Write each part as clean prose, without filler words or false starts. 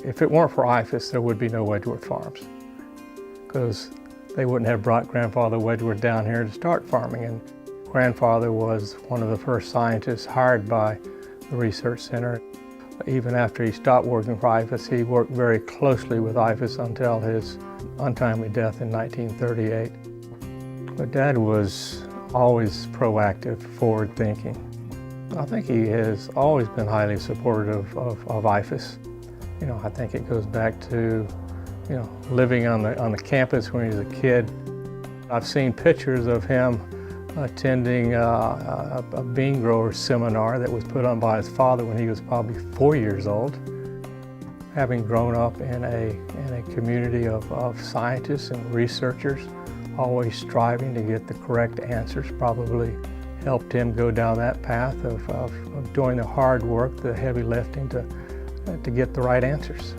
If it weren't for IFAS, there would be no Wedgworth farms, because they wouldn't have brought Grandfather Wedgworth down here to start farming. And Grandfather was one of the first scientists hired by the research center. Even after he stopped working for IFAS, he worked very closely with IFAS until his untimely death in 1938. But Dad was always proactive, forward-thinking. I think he has always been highly supportive of IFAS. You know, I think it goes back to, you know, living on the campus when he was a kid. I've seen pictures of him attending a bean grower seminar that was put on by his father when he was probably 4 years old. Having grown up in a community of scientists and researchers, always striving to get the correct answers, probably helped him go down that path of doing the hard work, the heavy lifting to get the right answers.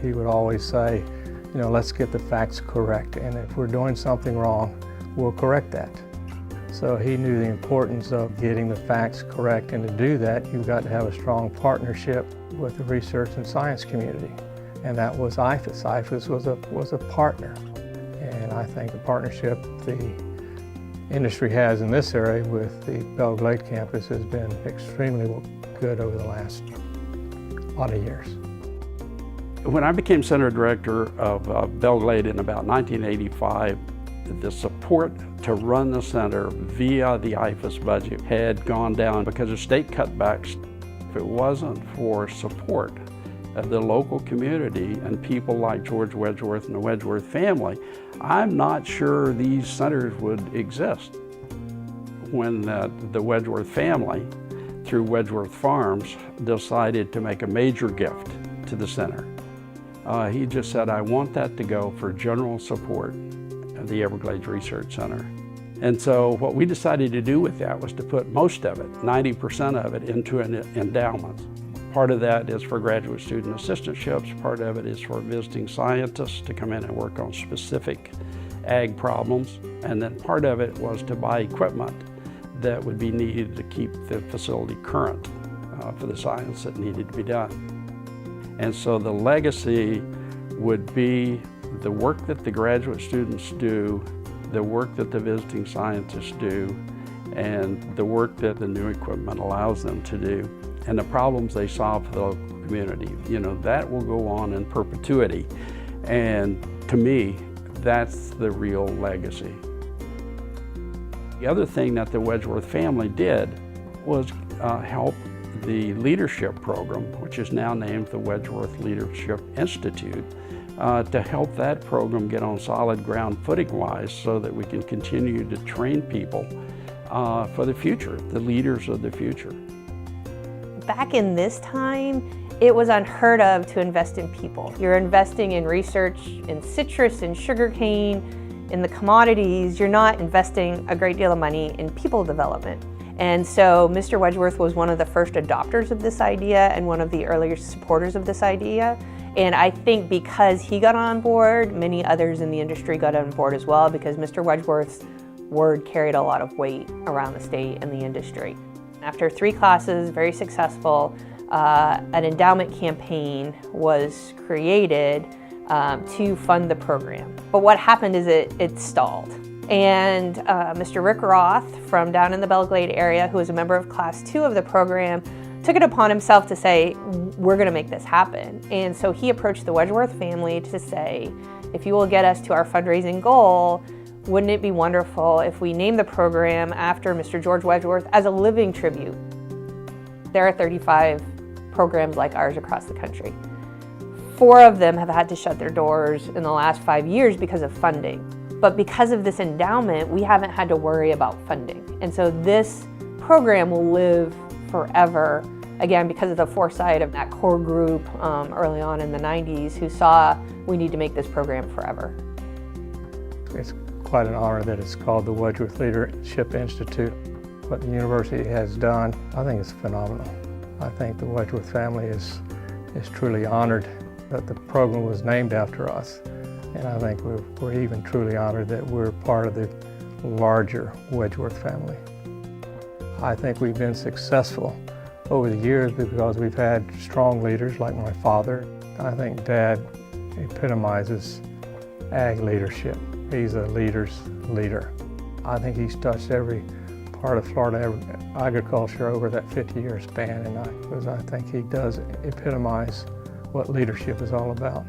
He would always say, you know, let's get the facts correct, and if we're doing something wrong, we'll correct that. So he knew the importance of getting the facts correct, and to do that, you've got to have a strong partnership with the research and science community, and that was IFAS. IFAS was a partner, and I think the partnership the industry has in this area with the Belle Glade campus has been extremely good over the last lot of years. When I became Center Director of Belle Glade in about 1985, the support to run the center via the IFAS budget had gone down because of state cutbacks. If it wasn't for support of the local community and people like George Wedgworth and the Wedgworth family, I'm not sure these centers would exist. When the Wedgworth family, through Wedgworth Farms, decided to make a major gift to the center, he just said, I want that to go for general support of the Everglades Research Center. And so what we decided to do with that was to put most of it, 90% of it, into an endowment. Part of that is for graduate student assistantships, part of it is for visiting scientists to come in and work on specific ag problems, and then part of it was to buy equipment that would be needed to keep the facility current for the science that needed to be done. And so the legacy would be the work that the graduate students do, the work that the visiting scientists do, and the work that the new equipment allows them to do, and the problems they solve for the local community. You know, that will go on in perpetuity. And to me, that's the real legacy. The other thing that the Wedgworth family did was help the leadership program, which is now named the Wedgworth Leadership Institute, to help that program get on solid ground footing-wise so that we can continue to train people for the future, the leaders of the future. Back in this time, it was unheard of to invest in people. You're investing in research in citrus and sugarcane, in the commodities. You're not investing a great deal of money in people development. And so Mr. Wedgworth was one of the first adopters of this idea and one of the earlier supporters of this idea. And I think because he got on board, many others in the industry got on board as well, because Mr. Wedgworth's word carried a lot of weight around the state and the industry. After 3 classes, very successful, an endowment campaign was created to fund the program. But what happened is it stalled. And Mr. Rick Roth from down in the Belle Glade area, who was a member of Class 2 of the program, took it upon himself to say, we're going to make this happen. And so he approached the Wedgworth family to say, if you will get us to our fundraising goal, wouldn't it be wonderful if we name the program after Mr. George Wedgworth as a living tribute? There are 35 programs like ours across the country. 4 of them have had to shut their doors in the last 5 years because of funding. But because of this endowment, we haven't had to worry about funding. And so this program will live forever, again, because of the foresight of that core group early on in the 90s who saw we need to make this program forever. It's quite an honor that it's called the Wedgworth Leadership Institute. What the university has done, I think is phenomenal. I think the Wedgworth family is truly honored that the program was named after us. And I think we're even truly honored that we're part of the larger Wedgworth family. I think we've been successful over the years because we've had strong leaders like my father. I think Dad epitomizes ag leadership. He's a leader's leader. I think he's touched every part of Florida agriculture over that 50-year span, and I think he does epitomize what leadership is all about.